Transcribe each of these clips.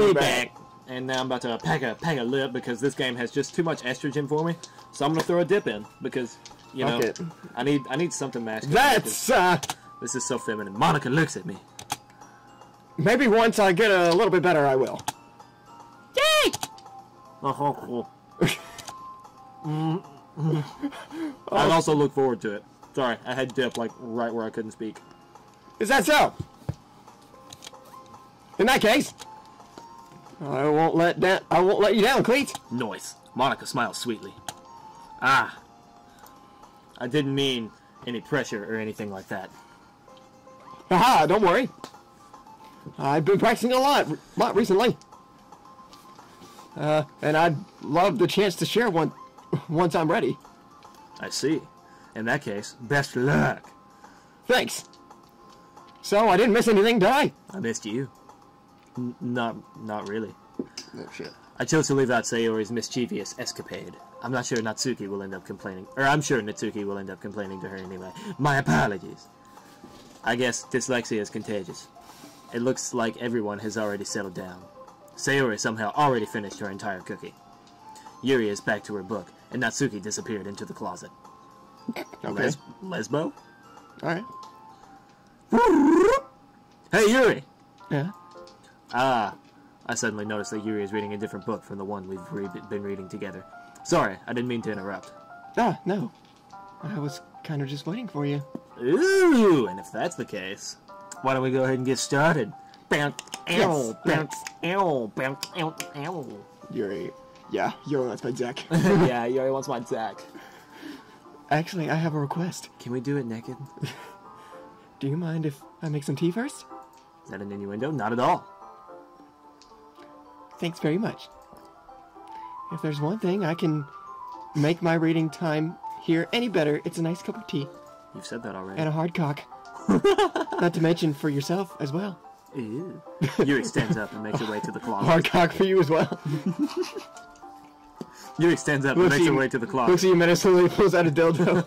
we back. And now I'm about to pack a lip because this game has just too much estrogen for me. So I'm gonna throw a dip in because you know I need something masculine. That's this is so feminine. Monica looks at me. Maybe once I get a little bit better, I will. Yay! Oh, cool. I also look forward to it. Sorry, I had dip like right where I couldn't speak. Is that so? In that case, I won't let you down, Cleet. Noise. Monica smiles sweetly. Ah. I didn't mean any pressure or anything like that. Haha, don't worry. I've been practicing a lot recently. And I'd love the chance to share one once I'm ready. I see. In that case, best luck. Thanks. So, I didn't miss anything, did I? I missed you. Not really. Oh, shit. I chose to leave out Sayori's mischievous escapade. I'm not sure Natsuki will end up complaining. Or I'm sure Natsuki will end up complaining to her anyway. My apologies. I guess dyslexia is contagious. It looks like everyone has already settled down. Sayori somehow already finished her entire cookie. Yuri is back to her book, and Natsuki disappeared into the closet. Okay. Lesbo? Alright. Hey, Yuri! Yeah? Ah, I suddenly noticed that Yuri is reading a different book from the one we've been reading together. Sorry, I didn't mean to interrupt. Ah, no. I was kind of just waiting for you. Ooh, and if that's the case, why don't we go ahead and get started? Yuri. Yeah, Yuri wants my deck. Yeah, Yuri wants my deck. Actually, I have a request. Can we do it naked? Do you mind if I make some tea first? Is that an innuendo? Not at all. Thanks very much. If there's one thing I can make my reading time here any better, it's a nice cup of tea. You've said that already. And a hard cock. Not to mention for yourself as well. Ew. Yuri stands up and makes her way to the closet. Hard cock for you as well. Yuri stands up and makes her way to the closet. Looks at you menacingly, pulls out a dildo.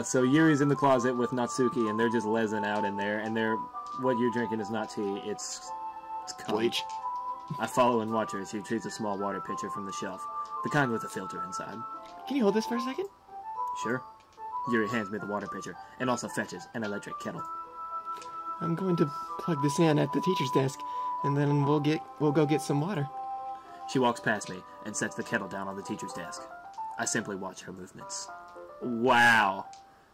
So Yuri's in the closet with Natsuki, and they're just lezzing out in there, and what you're drinking is not tea, it's bleach. I follow and watch her as she retrieves a small water pitcher from the shelf, the kind with a filter inside. Can you hold this for a second? Sure. Yuri hands me the water pitcher, and also fetches an electric kettle. I'm going to plug this in at the teacher's desk, and then we'll go get some water. She walks past me and sets the kettle down on the teacher's desk. I simply watch her movements. Wow!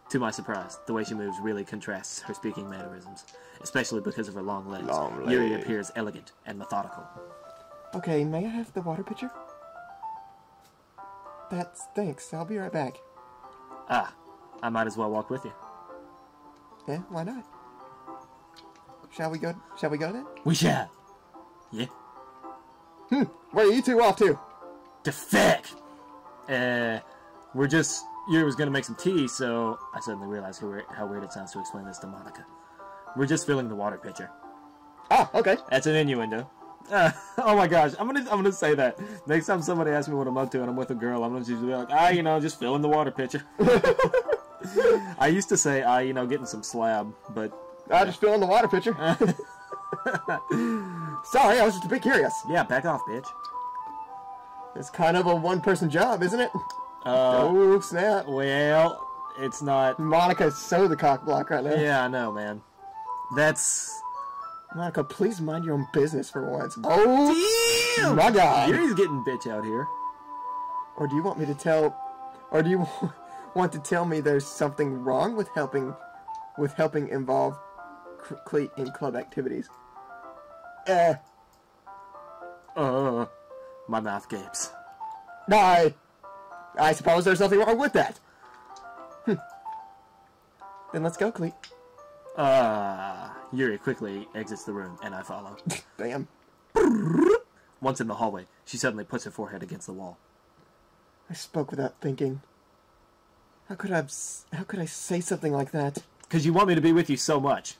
To my surprise, the way she moves really contrasts her speaking mannerisms, especially because of her long legs. Yuri appears elegant and methodical. Okay, may I have the water pitcher? Thanks. I'll be right back. Ah, I might as well walk with you. Yeah, why not? Shall we go then? We shall. Yeah? Where are you two off to? The feck! Yuri was gonna make some tea, so I suddenly realized how weird it sounds to explain this to Monica. We're just filling the water pitcher. Ah, okay. That's an innuendo. Oh my gosh, I'm gonna say that. Next time somebody asks me what I'm up to and I'm with a girl, I'm gonna just be like, just filling the water pitcher. I used to say, getting some slab, but... just filling the water pitcher. Sorry, I was just a bit curious. Yeah, back off, bitch. It's kind of a one-person job, isn't it? Oh, snap. Well, it's not... Monica's so the cock block right now. Yeah, I know, man. That's... Monica, please mind your own business for once. Oh, damn! My God. Yuri's getting bitch out here. Or do you want me to tell... Or do you want to tell me there's something wrong with helping involve Cleet in club activities? My mouth gapes. I suppose there's nothing wrong with that. Then let's go, Cleet. Yuri quickly exits the room, and I follow. Damn. Once in the hallway, she suddenly puts her forehead against the wall. I spoke without thinking. How could I say something like that? 'Cause you want me to be with you so much.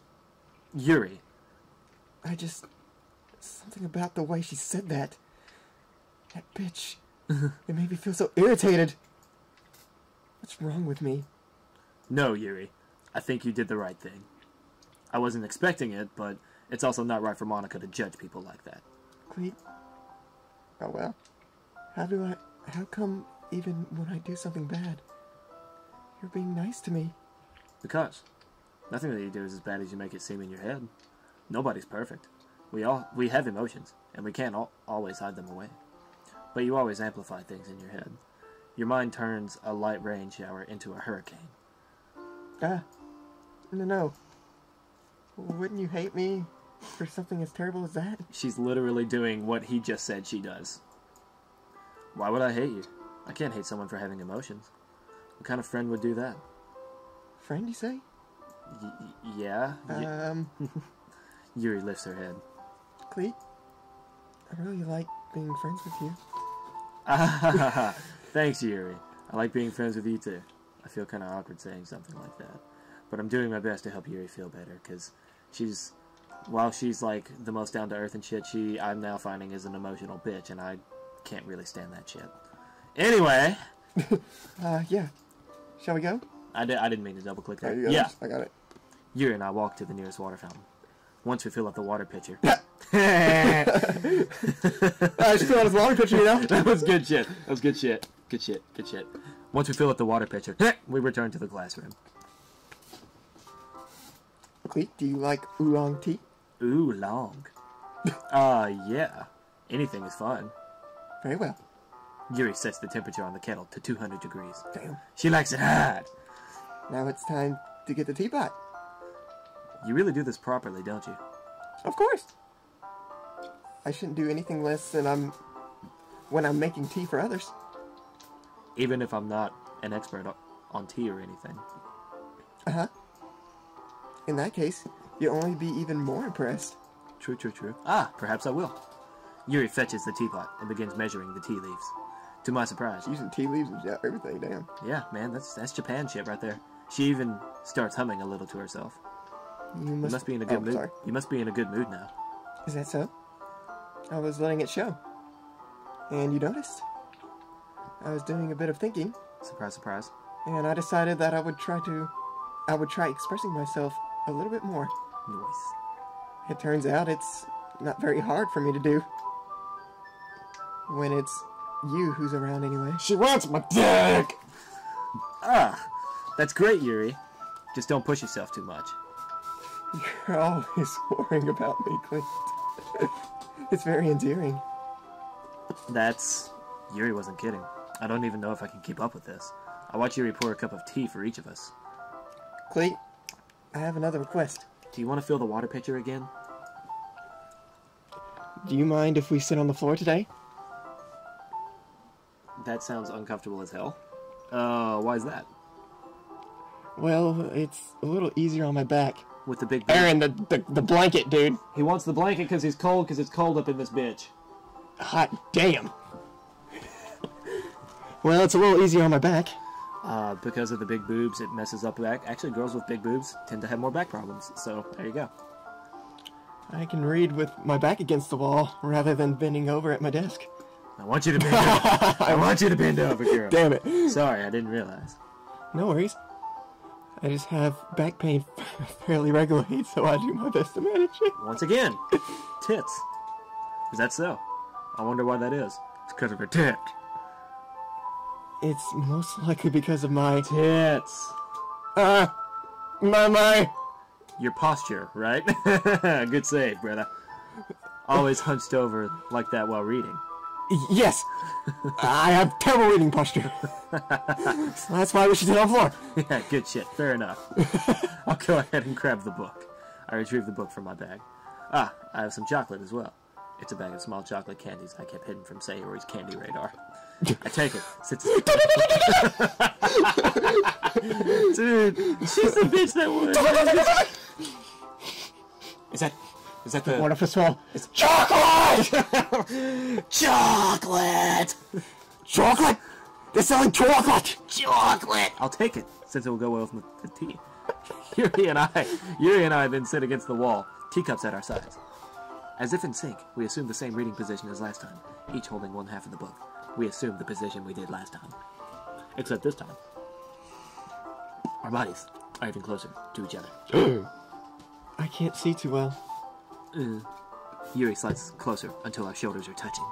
Yuri. Something about the way she said that. That bitch. It made me feel so irritated. What's wrong with me? No, Yuri. I think you did the right thing. I wasn't expecting it, but It's also not right for Monica to judge people like that. Cleet. Oh well. How come even when I do something bad, you're being nice to me? Because nothing that you do is as bad as you make it seem in your head. Nobody's perfect. We have emotions, and we can't always hide them away. But you always amplify things in your head. Your mind turns a light rain shower into a hurricane. No. Wouldn't you hate me for something as terrible as that? She's literally doing what he just said she does. Why would I hate you? I can't hate someone for having emotions. What kind of friend would do that? Friend, you say? Yeah? Yuri lifts her head. Cleet, I really like being friends with you. Thanks, Yuri. I like being friends with you, too. I feel kind of awkward saying something like that. But I'm doing my best to help Yuri feel better, because while she's, like, the most down-to-earth and shit, I'm now finding is an emotional bitch, and I can't really stand that shit. Anyway. Yeah. Shall we go? I didn't mean to double-click that. Yeah. I got it. Yuri and I walk to the nearest water fountain. Once we fill up the water pitcher. I just filled out his water pitcher, you know? That was good shit. Good shit. Once we fill up the water pitcher, we return to the classroom. Cleet, do you like oolong tea? Oolong? Yeah. Anything is fine. Very well. Yuri sets the temperature on the kettle to 200 degrees. Damn. She likes it hot. Now it's time to get the teapot. You really do this properly, don't you? Of course. I shouldn't do anything less than when I'm making tea for others. Even if I'm not an expert on tea or anything. Uh-huh. In that case, you'll only be even more impressed. True. Perhaps I will. Yuri fetches the teapot and begins measuring the tea leaves. To my surprise. Using tea leaves and everything, damn. Yeah, man, that's Japan shit right there. She even starts humming a little to herself. You must be in a good mood. Sorry. You must be in a good mood now. Is that so? I was letting it show. And you noticed? I was doing a bit of thinking. Surprise. And I decided that I would try expressing myself a little bit more. Nice. It turns out it's not very hard for me to do. When it's you who's around anyway. She wants my dick! That's great, Yuri. Just don't push yourself too much. You're always worrying about me, Clint. It's very endearing. Yuri wasn't kidding. I don't even know if I can keep up with this. I watch Yuri pour a cup of tea for each of us. Cleet, I have another request. Do you want to fill the water pitcher again? Do you mind if we sit on the floor today? That sounds uncomfortable as hell. Why is that? Well, it's a little easier on my back. With the big... Aaron, the blanket, dude. He wants the blanket because he's cold, because it's cold up in this bitch. Hot damn. Well, it's a little easier on my back. Because of the big boobs, it messes up back. Actually, girls with big boobs tend to have more back problems, so there you go. I can read with my back against the wall, rather than bending over at my desk. I want you to bend over. I want you to bend over, girl. Damn it. Sorry, I didn't realize. No worries. I just have back pain fairly regularly, so I do my best to manage it. Once again, tits. Is that so? I wonder why that is. It's because of her tit. It's most likely because of my... Tits. My... Your posture, right? Good save, brother. Always hunched over like that while reading. Yes. I have terrible reading posture. So that's why we should sit on the floor. Yeah, good shit. Fair enough. I'll go ahead and grab the book. I retrieve the book from my bag. I have some chocolate as well. It's a bag of small chocolate candies I kept hidden from Sayori's candy radar. I take it. Dude, she's the bitch that would. Is that the... What if it's small? It's chocolate! Chocolate! Chocolate? They're selling chocolate! Chocolate! I'll take it, since it will go well with the tea. Yuri and I then sit against the wall, teacups at our sides. As if in sync, we assume the same reading position as last time, each holding one half of the book. We assume the position we did last time. Except this time, our bodies are even closer to each other. I can't see too well. Yuri slides closer until our shoulders are touching.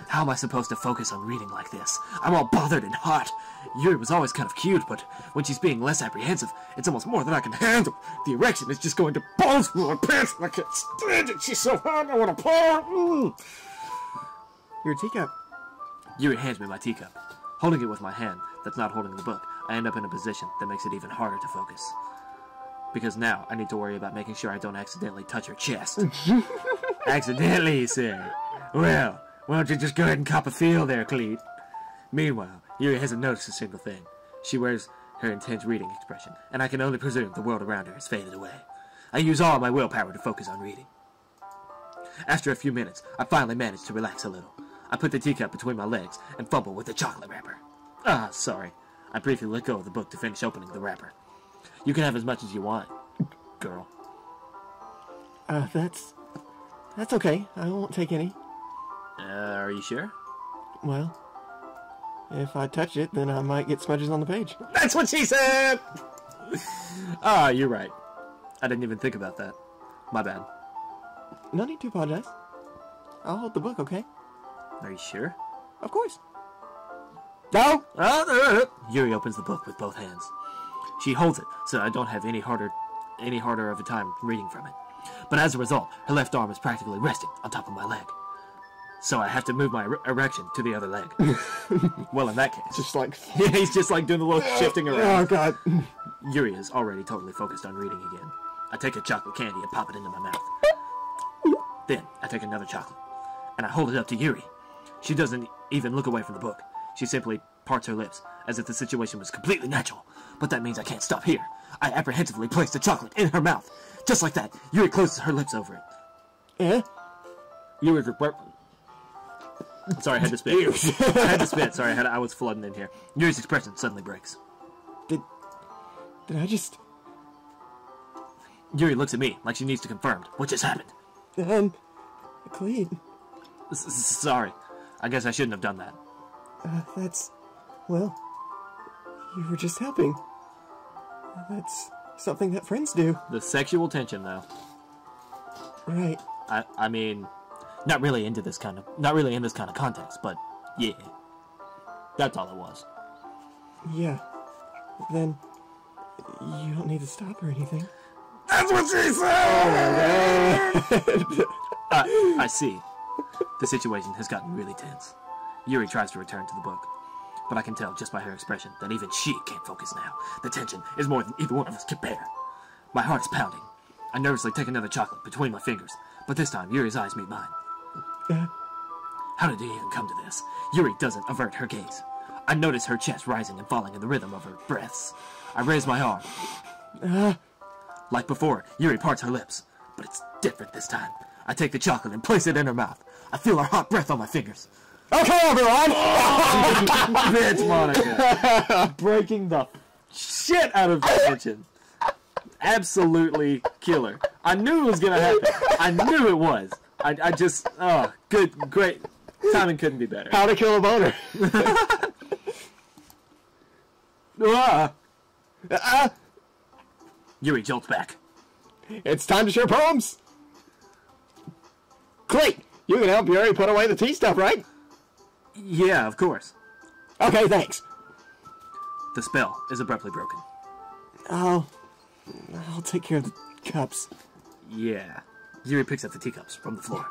How am I supposed to focus on reading like this? I'm all bothered and hot. Yuri was always kind of cute, but when she's being less apprehensive, it's almost more than I can handle. The erection is just going to balls through my pants. I can't stand it. She's so hot. I want to pour. Your teacup. Yuri hands me my teacup. Holding it with my hand that's not holding the book, I end up in a position that makes it even harder to focus. Because now I need to worry about making sure I don't accidentally touch her chest. Accidentally, you say? Well, why don't you just go ahead and cop a feel there, Cleet? Meanwhile, Yuri hasn't noticed a single thing. She wears her intense reading expression, and I can only presume the world around her has faded away. I use all my willpower to focus on reading. After a few minutes, I finally manage to relax a little. I put the teacup between my legs and fumble with the chocolate wrapper. Ah, sorry. I briefly let go of the book to finish opening the wrapper. You can have as much as you want, girl. That's okay. I won't take any. Are you sure? Well, if I touch it, then I might get smudges on the page. That's what she said! Ah, you're right. I didn't even think about that. My bad. No need to apologize. I'll hold the book, okay? Are you sure? Of course. No! Yuri opens the book with both hands. She holds it so I don't have any harder of a time reading from it. But as a result, her left arm is practically resting on top of my leg. So I have to move my erection to the other leg. Well, in that case... Just like... Yeah, he's just like doing a little shifting around. Oh, God. Yuri is already totally focused on reading again. I take a chocolate candy and pop it into my mouth. Then, I take another chocolate, and I hold it up to Yuri. She doesn't even look away from the book. She simply parts her lips, as if the situation was completely natural. But that means I can't stop here. I apprehensively place the chocolate in her mouth. Just like that, Yuri closes her lips over it. Eh? Yuri's... Sorry, I had to spit. Sorry, I was flooding in here. Yuri's expression suddenly breaks. Did I just... Yuri looks at me like she needs to confirm what just happened. Clean. Sorry. I guess I shouldn't have done that. Well, you were just helping. That's something that friends do. The sexual tension, though. Right. I mean, not really in this kind of context, but yeah. That's all it was. Yeah. Then, you don't need to stop or anything. That's what she said! Oh my god! I see. The situation has gotten really tense. Yuri tries to return to the book, but I can tell just by her expression that even she can't focus now. The tension is more than either one of us can bear. My heart is pounding. I nervously take another chocolate between my fingers, but this time Yuri's eyes meet mine. How did it even come to this? Yuri doesn't avert her gaze. I notice her chest rising and falling in the rhythm of her breaths. I raise my arm. Like before, Yuri parts her lips, but it's different this time. I take the chocolate and place it in her mouth. I feel her hot breath on my fingers. Okay, everyone! Bitch, Monica. Breaking the shit out of the tension. Absolutely killer. I knew it was gonna happen. I knew it was. I just, great. Timing couldn't be better. How to kill a boner. Yuri jolts back. It's time to share poems. Cleet, you can help Yuri put away the tea stuff, right? Yeah, of course. Okay, thanks. The spell is abruptly broken. I'll take care of the cups. Yeah. Yuri picks up the teacups from the floor.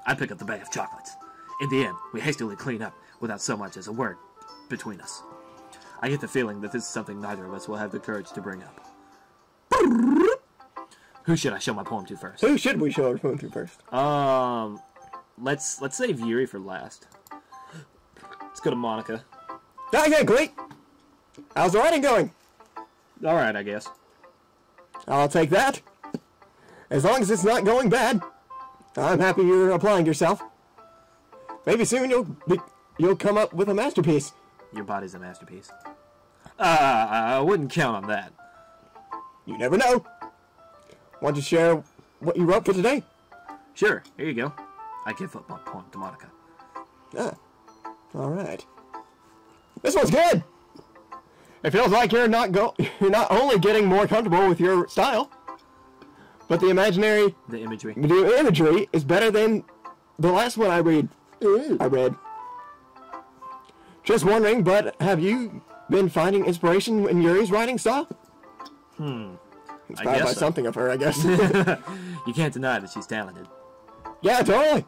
I pick up the bag of chocolates. In the end, we hastily clean up without so much as a word between us. I get the feeling that this is something neither of us will have the courage to bring up. Who should I show my poem to first? Who should we show our poem to first? Let's save Yuri for last. Let's go to Monica. Okay, Cleet. How's the writing going? Alright, I guess. I'll take that. As long as it's not going bad. I'm happy you're applying yourself. Maybe soon you'll come up with a masterpiece. Your body's a masterpiece. I wouldn't count on that. You never know. Want to share what you wrote for today? Sure, here you go. I give up my poem to Monica. Alright. This one's good! It feels like you're not only getting more comfortable with your style, But the imaginary... The imagery. The imagery is better than the last one I read. Just wondering, but have you been finding inspiration in Yuri's writing style? Inspired by something of her, I guess. You can't deny that she's talented. Yeah, totally.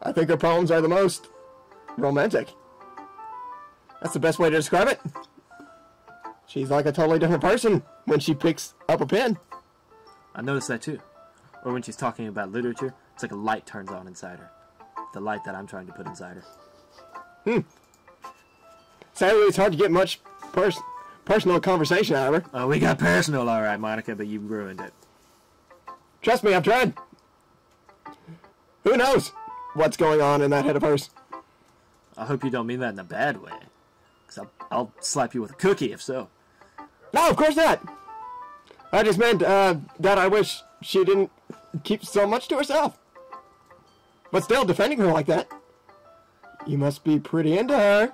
I think her poems are the most romantic. That's the best way to describe it. She's like a totally different person when she picks up a pen. I noticed that too. Or when she's talking about literature, it's like a light turns on inside her. The light that I'm trying to put inside her. Sadly, it's hard to get much personal conversation out of her. Oh, we got personal, alright, Monica, but you ruined it. Trust me, I've tried. Who knows what's going on in that head of hers? I hope you don't mean that in a bad way. Because I'll slap you with a cookie if so. No, of course not. I just meant that I wish she didn't keep so much to herself. But still, defending her like that. You must be pretty into her.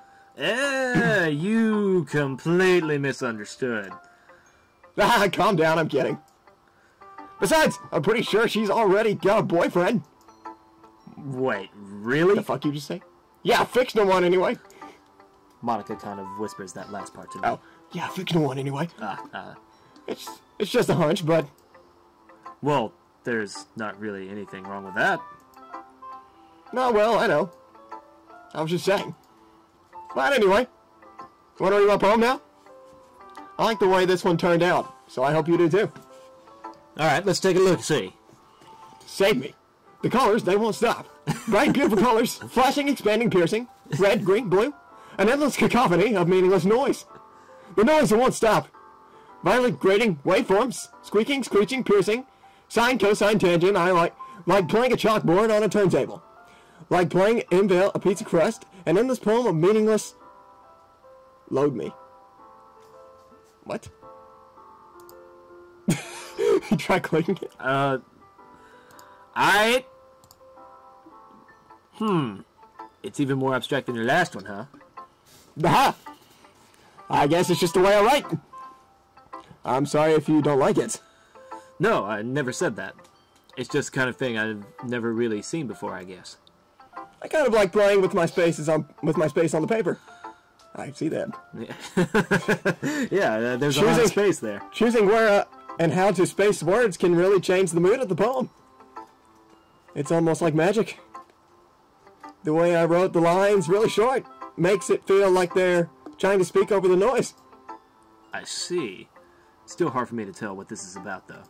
You completely misunderstood. Calm down, I'm kidding. Besides, I'm pretty sure she's already got a boyfriend. Wait, really? The fuck you just say? Yeah, fictional one anyway. Monica kind of whispers that last part to me. Oh, yeah, fictional one anyway. It's just a hunch, but... Well, there's not really anything wrong with that. No, well, I know. I was just saying. But anyway, want to read my poem now? I like the way this one turned out, so I hope you do too. Alright, let's take a look, see. Save me. The colors, they won't stop. Bright, beautiful colors, flashing, expanding, piercing. Red, green, blue. An endless cacophony of meaningless noise. The noise that won't stop. Violent, grating, waveforms. Squeaking, screeching, piercing. Sine, cosine, tangent. I like playing a chalkboard on a turntable. Like playing Invale, a pizza crust. An endless poem of meaningless... Load me. What? Try clicking it. Alright. It's even more abstract than your last one, huh? Aha! I guess it's just the way I write. I'm sorry if you don't like it. No, I never said that. It's just the kind of thing I've never really seen before, I guess. I kind of like playing with my spaces with my space on the paper. I see that. Yeah, there's a lot of space there. Choosing where and how to space words can really change the mood of the poem. It's almost like magic. The way I wrote the lines really short makes it feel like they're trying to speak over the noise. I see. Still hard for me to tell what this is about, though.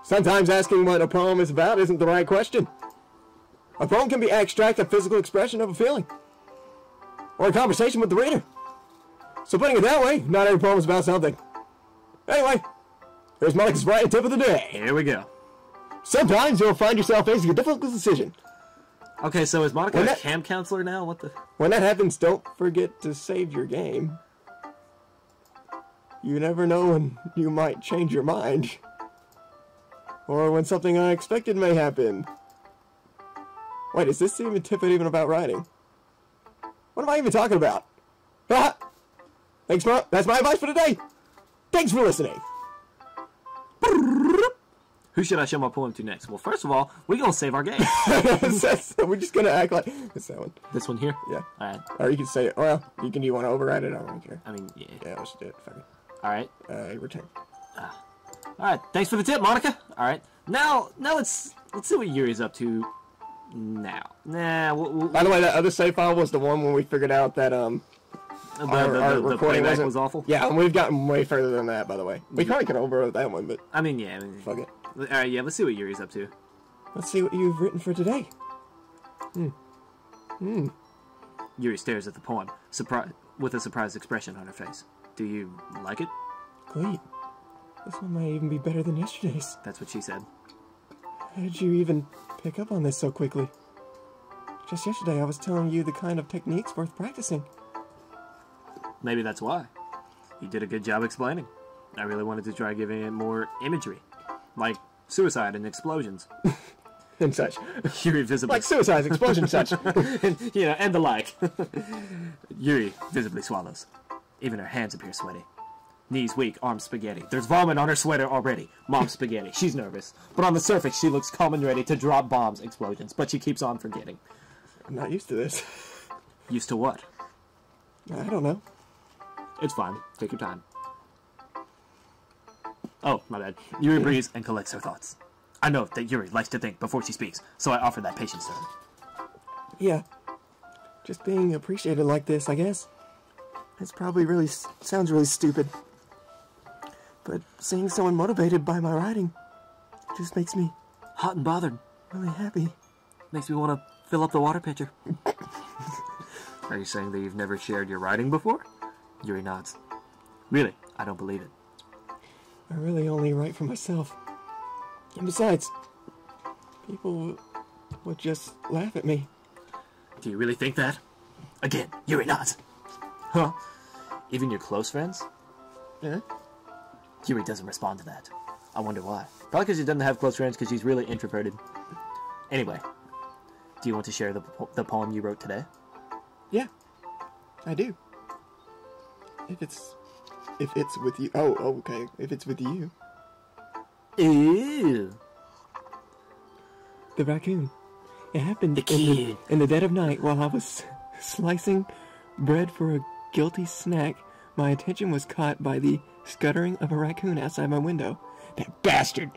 Sometimes asking what a poem is about isn't the right question. A poem can be abstract, a physical expression of a feeling. Or a conversation with the reader. So putting it that way, not every poem is about something. Anyway, here's Monica's writing tip of the day. Here we go. Sometimes you'll find yourself facing a difficult decision. Okay, so is Monica a camp counselor now? What the... When that happens, don't forget to save your game. You never know when you might change your mind. Or when something unexpected may happen. Wait, is this even tip even about writing? What am I even talking about? Thanks, that's my advice for today. Thanks for listening. Who should I show my poem to next? Well, first of all, we're going to save our game. We're just going to act like... It's that one. This one here? Yeah. Alright. Or you can say it. Well, you want to override it? I don't care. I mean, yeah. Yeah, let's do it. Fuck it. Alright. Return. Alright, thanks for the tip, Monica. Alright. Now let's see what Yuri's up to now. By the way, that other save file was the one when we figured out that, our recording was awful? Yeah, and we've gotten way further than that, by the way. We probably could have overwrote that one, but... I mean, yeah. Fuck it. Alright, yeah, let's see what Yuri's up to. Let's see what you've written for today. Yuri stares at the poem, with a surprised expression on her face. Do you like it? Great. This one might even be better than yesterday's. That's what she said. How did you even pick up on this so quickly? Just yesterday I was telling you the kind of techniques worth practicing. Maybe that's why. You did a good job explaining. I really wanted to try giving it more imagery. Like suicide and explosions. And such. Yuri visibly... Like suicide, explosions, such. and the like. Yuri visibly swallows. Even her hands appear sweaty. Knees weak, arms spaghetti. There's vomit on her sweater already. Mom's spaghetti. She's nervous. But on the surface, she looks calm and ready to drop bombs, explosions. But she keeps on forgetting. I'm not used to this. Used to what? I don't know. It's fine. Take your time. Oh, my bad. Yuri breathes and collects her thoughts. I know that Yuri likes to think before she speaks, so I offer that patience to her. Yeah. Just being appreciated like this, I guess. It's probably sounds really stupid. But seeing someone motivated by my writing just makes me Hot and bothered. really happy. Makes me want to fill up the water pitcher. Are you saying that you've never shared your writing before? Yuri nods. Really? I don't believe it. I really only write for myself. And besides, people would just laugh at me. Do you really think that? Again, Yuri nods. Huh? Even your close friends? Yeah? Yuri doesn't respond to that. I wonder why. Probably because she doesn't have close friends because she's really introverted. Anyway, do you want to share the poem you wrote today? Yeah, I do. If it's with you. Oh, okay. If it's with you. Ew. The raccoon. It happened The kid. in the dead of night while I was slicing bread for a guilty snack. My attention was caught by the scuttering of a raccoon outside my window. That bastard!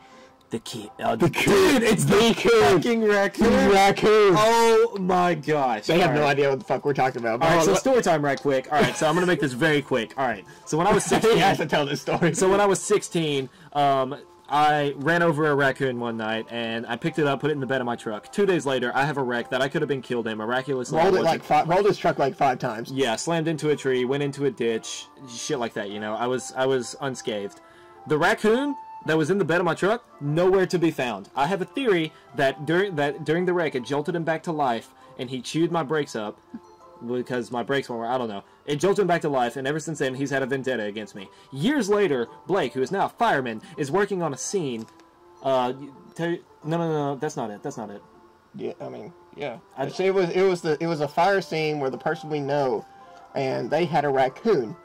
The kid. The kid! It's the kid! Fucking raccoon! The raccoon! Oh my gosh. They have All no right. idea what the fuck we're talking about. Alright, so story time right quick. Alright, so I'm gonna make this very quick. Alright, so when I was 16... He has to tell this story. So when I was 16, I ran over a raccoon one night, and I picked it up, put it in the bed of my truck. 2 days later, I have a wreck that I could have been killed in. Miraculously, rolled his truck like 5 times. Yeah, slammed into a tree, went into a ditch, shit like that, you know. I was unscathed. The raccoon that was in the bed of my truck, nowhere to be found. I have a theory that during the wreck, it jolted him back to life, and he chewed my brakes up because my brakes weren't. I don't know. It jolted him back to life, and ever since then, he's had a vendetta against me. Years later, Blake, who is now a fireman, is working on a scene. No, that's not it. That's not it. Yeah, I mean, yeah. It was a fire scene where the person we know, and they had a raccoon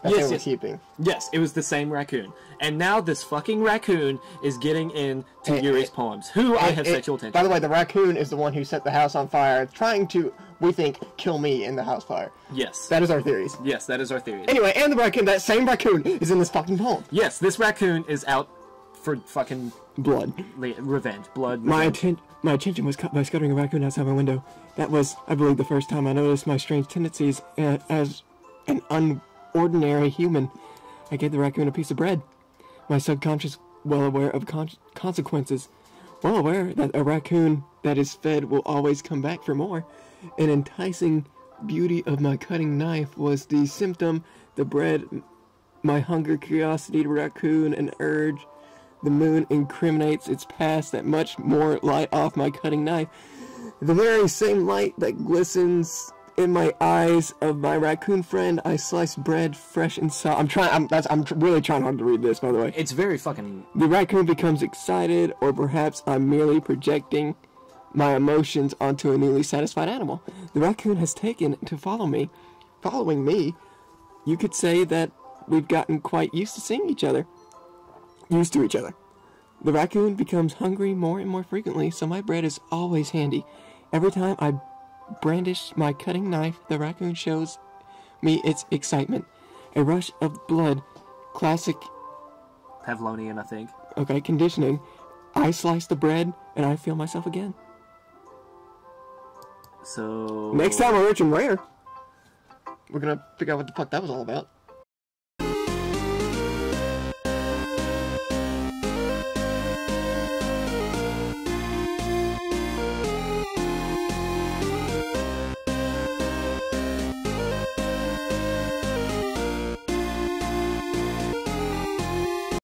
that they were keeping. Yes, it was the same raccoon. And now this fucking raccoon is getting into Yuri's poems, who I have sexual tension. By the way, the raccoon is the one who set the house on fire, trying to, we think, kill me in the house fire. Yes. That is our theories. Yes, that is our theory. Anyway, and the raccoon, that same raccoon, is in this fucking poem. Yes, this raccoon is out for fucking blood. Revenge. Blood. My attention was caught by scuttering a raccoon outside my window. That was, I believe, the first time I noticed my strange tendencies as an unordinary human. I gave the raccoon a piece of bread. My subconscious, well aware of consequences, well aware that a raccoon that is fed will always come back for more. An enticing beauty of my cutting knife was the symptom, the bread, my hunger, curiosity, the raccoon, an urge. The moon incriminates its past, that much more light off my cutting knife. The very same light that glistens in my eyes of my raccoon friend, I slice bread fresh and soft. I'm really trying hard to read this, by the way. It's very fucking... The raccoon becomes excited, or perhaps I'm merely projecting my emotions onto a newly satisfied animal. The raccoon has taken to follow me. Following me, you could say that we've gotten quite used to seeing each other. Used to each other. The raccoon becomes hungry more and more frequently, so my bread is always handy. Every time I brandish my cutting knife, the raccoon shows me its excitement. A rush of blood. Classic... Pavlovian, I think. Okay, conditioning. I slice the bread, and I feel myself again. So... Next time on Rich and Rare, we're gonna figure out what the fuck that was all about.